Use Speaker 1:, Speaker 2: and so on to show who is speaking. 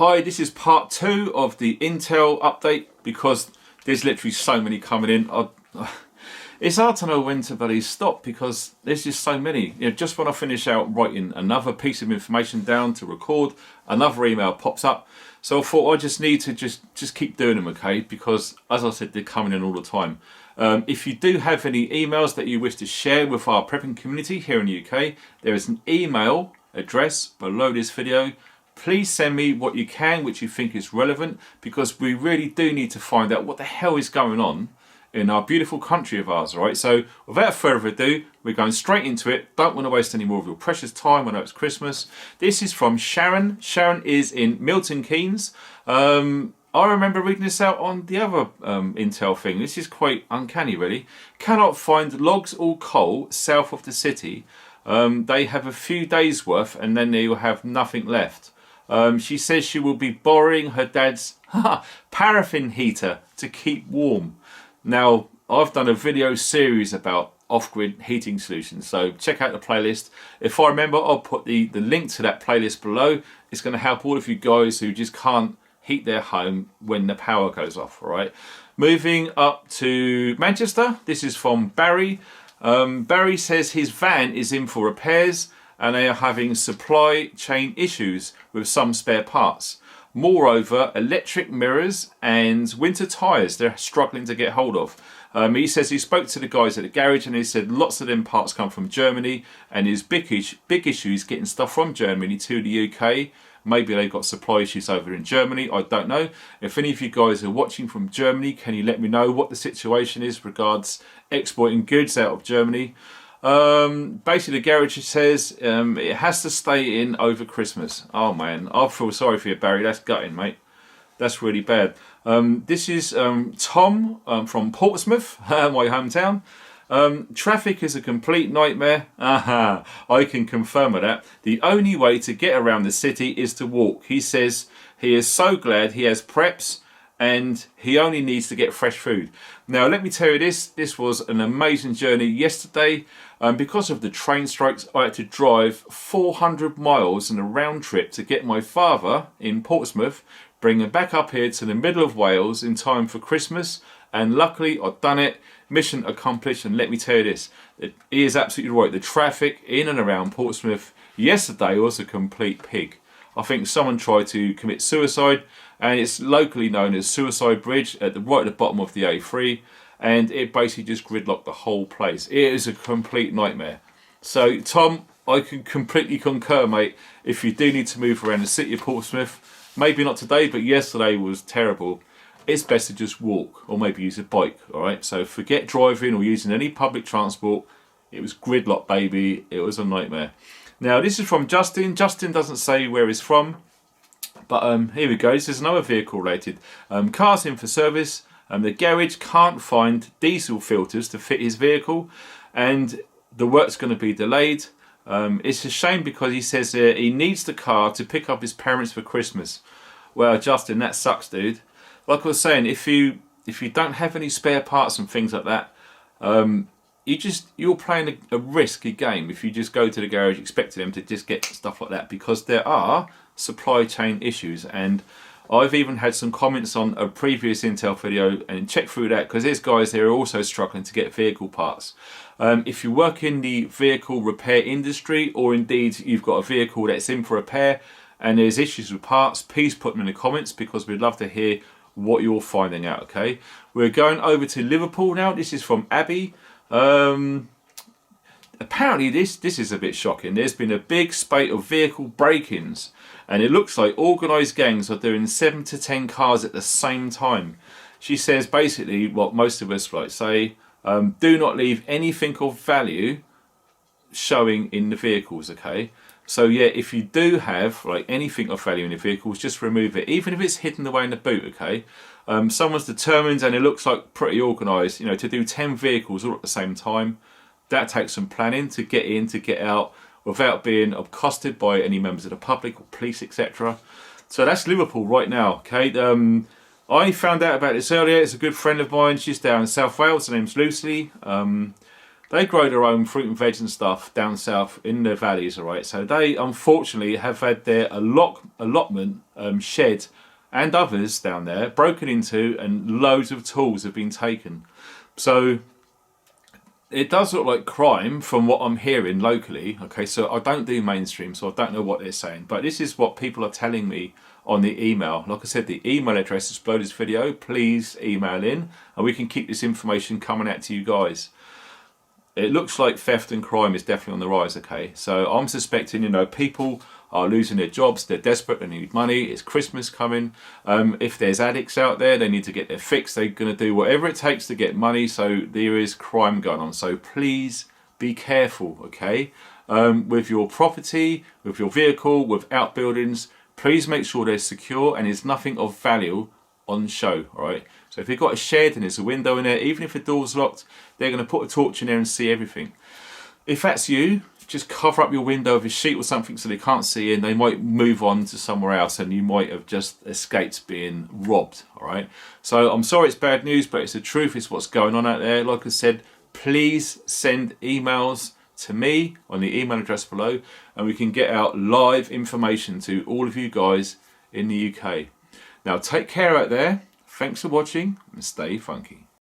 Speaker 1: Hi, this is part 2 of the Intel update because there's literally so many coming in. It's hard to know when to bloody stop because there's just so many. Just when I finish out writing another piece of information down to record, another email pops up. So I thought I just need to just keep doing them, okay? Because as I said, they're coming in all the time. If you do have any emails that you wish to share with our prepping community here in the UK, there is an email address below this video. Please send me what you can, which you think is relevant, because we really do need to find out what the hell is going on in our beautiful country of ours, right? So without further ado, we're going straight into it. Don't want to waste any more of your precious time. I know it's Christmas. This is from Sharon. Sharon is in Milton Keynes. I remember reading this out on the other Intel thing. This is quite uncanny, really. Cannot find logs or coal south of the city. They have a few days worth and then they will have nothing left. She says she will be borrowing her dad's paraffin heater to keep warm. Now, I've done a video series about off-grid heating solutions, so check out the playlist. If I remember, I'll put the link to that playlist below. It's going to help all of you guys who just can't heat their home when the power goes off, all right? Moving up to Manchester, this is from Barry. Barry says his van is in for repairs and they are having supply chain issues with some spare parts. Moreover, electric mirrors and winter tyres they're struggling to get hold of. He says he spoke to the guys at the garage and he said lots of them parts come from Germany and his big issue is getting stuff from Germany to the UK. Maybe they've got supply issues over in Germany, I don't know. If any of you guys are watching from Germany, can you let me know what the situation is regards exporting goods out of Germany? Basically the garage says it has to stay in over Christmas. Oh man, I feel sorry for you, Barry. That's gutting, mate. That's really bad. This is Tom from Portsmouth, my hometown. Traffic is a complete nightmare. I can confirm that. The only way to get around the city is to walk. He says he is so glad he has preps and he only needs to get fresh food. Now let me tell you this was an amazing journey yesterday. Because of the train strikes, I had to drive 400 miles in a round trip to get my father in Portsmouth, bring him back up here to the middle of Wales in time for Christmas, and luckily I've done it. Mission accomplished. And let me tell you this, he is absolutely right. The traffic in and around Portsmouth yesterday was a complete pig. I think someone tried to commit suicide, and it's locally known as Suicide Bridge right at the bottom of the A3, and it basically just gridlocked the whole place. It is a complete nightmare. So Tom, I can completely concur, mate. If you do need to move around the city of Portsmouth, maybe not today, but yesterday was terrible. It's best to just walk or maybe use a bike, all right? So forget driving or using any public transport. It was gridlock, baby. It was a nightmare. Now, this is from Justin. Justin doesn't say where he's from, but here we go. This is another vehicle related. Car's in for service. The garage can't find diesel filters to fit his vehicle, and the work's going to be delayed. It's a shame because he says he needs the car to pick up his parents for Christmas. Well, Justin, that sucks, dude. Like I was saying, if you don't have any spare parts and things like that, you're playing a risky game if you just go to the garage expecting them to just get stuff like that, because there are supply chain issues. And I've even had some comments on a previous Intel video, and check through that because there's guys there who are also struggling to get vehicle parts. If you work in the vehicle repair industry, or indeed you've got a vehicle that's in for repair and there's issues with parts, please put them in the comments because we'd love to hear what you're finding out, okay? We're going over to Liverpool now. This is from Abby. Apparently this is a bit shocking. There's been a big spate of vehicle break-ins, and it looks like organised gangs are doing 7 to 10 cars at the same time. She says basically what most of us say, do not leave anything of value showing in the vehicles, okay? So yeah, if you do have like anything of value in your vehicles, just remove it, even if it's hidden away in the boot, okay? Someone's determined, and it looks like pretty organised, you know, to do 10 vehicles all at the same time. That takes some planning to get in, to get out, without being accosted by any members of the public or police, etc. So that's Liverpool right now, okay? I found out about this earlier. It's a good friend of mine. She's down in South Wales. Her name's Lucy. they grow their own fruit and veg and stuff down south in the valleys, all right? So they unfortunately have had their allotment shed and others down there broken into, and loads of tools have been taken. So it does look like crime from what I'm hearing locally. Okay, so I don't do mainstream, so I don't know what they're saying, but this is what people are telling me on the email. Like I said, the email address is below this video. Please email in and we can keep this information coming out to you guys. It looks like theft and crime is definitely on the rise. Okay, so I'm suspecting, you know, people are losing their jobs, they're desperate, they need money, it's Christmas coming. If there's addicts out there, they need to get their fix, they're going to do whatever it takes to get money, so there is crime going on. So please be careful, okay, with your property, with your vehicle, with outbuildings. Please make sure they're secure and there's nothing of value on show, all right? So if you've got a shed and there's a window in there, even if the door's locked, they're going to put a torch in there and see everything. If that's you, just cover up your window with a sheet or something so they can't see in. They might move on to somewhere else and you might have just escaped being robbed, all right? So I'm sorry it's bad news, but it's the truth. It's what's going on out there. Like I said, please send emails to me on the email address below and we can get out live information to all of you guys in the UK. Now take care out there. Thanks for watching and stay funky.